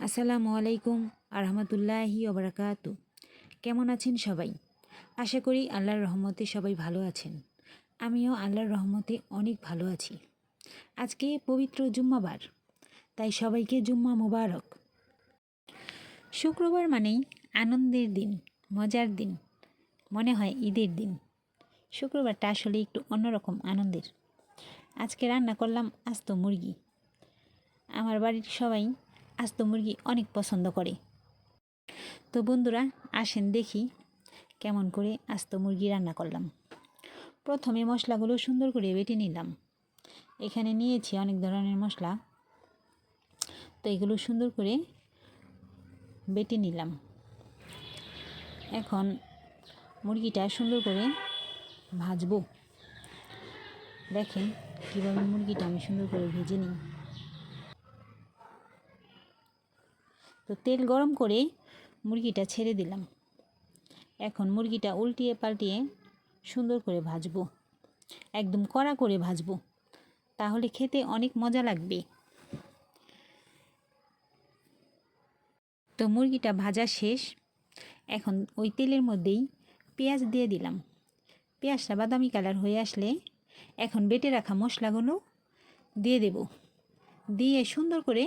আসসালামু আলাইকুম আরহামতুল্লাহি ওবরাকাতু। কেমন আছেন সবাই? আশা করি আল্লাহর রহমতে সবাই ভালো আছেন। আমিও আল্লাহর রহমতে অনেক ভালো আছি। আজকে পবিত্র জুম্মাবার, তাই সবাইকে জুম্মা মোবারক। শুক্রবার মানেই আনন্দের দিন, মজার দিন, মনে হয় ঈদের দিন। শুক্রবারটা আসলে একটু অন্যরকম আনন্দের। আজকে রান্না করলাম আস্ত মুরগি। আমার বাড়ির সবাই আস্ত মুরগি অনেক পছন্দ করে। তো বন্ধুরা, আসেন দেখি কেমন করে আস্ত মুরগি রান্না করলাম। প্রথমে মশলাগুলো সুন্দর করে বেটে নিলাম। এখানে নিয়েছি অনেক ধরনের মশলা, তো এগুলো সুন্দর করে বেটে নিলাম। এখন মুরগিটা সুন্দর করে ভাজবো। দেখেন কীভাবে মুরগিটা আমি সুন্দর করে ভেজে নিই। তো তেল গরম করে মুরগিটা ছেড়ে দিলাম। এখন মুরগিটা উল্টিয়ে পাল্টিয়ে সুন্দর করে ভাজবো, একদম কড়া করে ভাজবো, তাহলে খেতে অনেক মজা লাগবে। তো মুরগিটা ভাজা শেষ। এখন ওই তেলের মধ্যেই পেঁয়াজ দিয়ে দিলাম। পেঁয়াজটা বাদামি কালার হয়ে আসলে এখন বেটে রাখা মশলাগুলো দিয়ে দেব। দিয়ে সুন্দর করে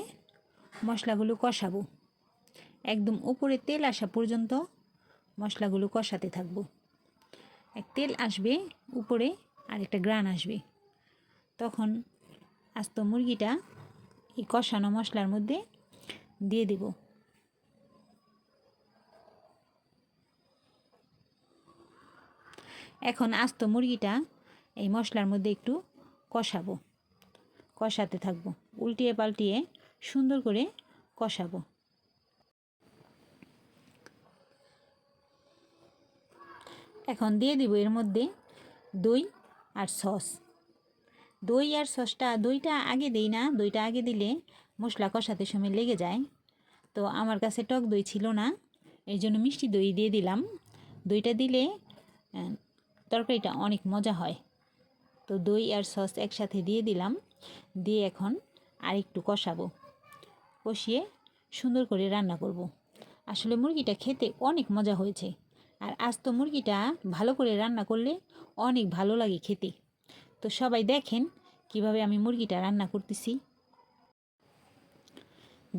মশলাগুলো কষাবো, একদম উপরে তেল আসা পর্যন্ত মশলাগুলো কষাতে থাকবো। এক তেল আসবে উপরে আর একটা গ্রান আসবে, তখন আস্ত মুরগিটা এই কষানো মশলার মধ্যে দিয়ে দেব। এখন আস্ত মুরগিটা এই মশলার মধ্যে একটু কষাতে থাকবো, উল্টিয়ে পাল্টিয়ে সুন্দর করে কষাবো। এখন দিয়ে দিব এর মধ্যে দই আর সস। দই আর সসটা, দইটা আগে দিই না, দইটা আগে দিলে মশলা কষাতে সময় লেগে যায়। তো আমার কাছে টক দই ছিল না, এই জন্য মিষ্টি দই দিয়ে দিলাম। দইটা দিলে তরকারিটা অনেক মজা হয়। তো দই আর সস একসাথে দিয়ে দিলাম। দিয়ে এখন আর একটু কষাবো, কষিয়ে সুন্দর করে রান্না করব। আসলে মুরগিটা খেতে অনেক মজা হয়েছে। আর আস্ত মুরগিটা ভালো করে রান্না করলে অনেক ভালো লাগে খেতে। তো সবাই দেখেন কিভাবে আমি মুরগিটা রান্না করতেছি।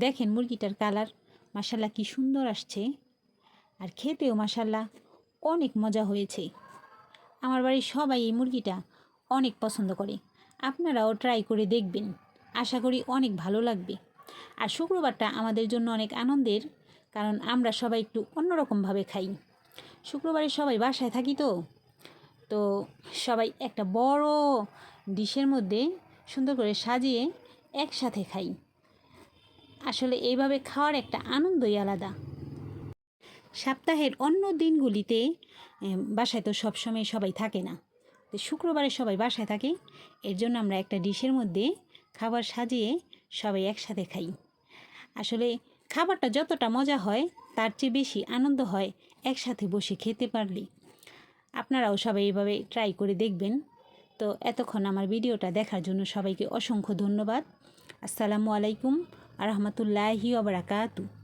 দেখেন মুরগিটার কালার মাশাল্লাহ কি সুন্দর আসছে, আর খেতেও মাশাল্লাহ অনেক মজা হয়েছে। আমার বাড়ির সবাই এই মুরগিটা অনেক পছন্দ করে। আপনারাও ট্রাই করে দেখবেন, আশা করি অনেক ভালো লাগবে। আর শুক্রবারটা আমাদের জন্য অনেক আনন্দের, কারণ আমরা সবাই একটু অন্যরকমভাবে খাই। শুক্রবারে সবাই বাসায় থাকি, তো সবাই একটা বড় ডিশের মধ্যে সুন্দর করে সাজিয়ে একসাথে খাই। আসলে এইভাবে খাওয়ার একটা আনন্দই আলাদা। সপ্তাহের অন্য দিনগুলিতে বাসায় তো সবসময় সবাই থাকে না, তো শুক্রবারে সবাই বাসায় থাকে। এর জন্য আমরা একটা ডিশের মধ্যে খাবার সাজিয়ে সবাই একসাথে খাই। আসলে খাবারটা যতটা মজা হয় তার চেয়ে বেশি আনন্দ হয় একসাথে বসে খেতে পারলে। আপনারাও সবাই এইভাবে ট্রাই করে দেখবেন। তো এতক্ষণ আমার ভিডিওটা দেখার জন্য সবাইকে অসংখ্য ধন্যবাদ। আসসালামু আলাইকুম আরহামতুল্লাহি ওয়া বারাকাতুহু।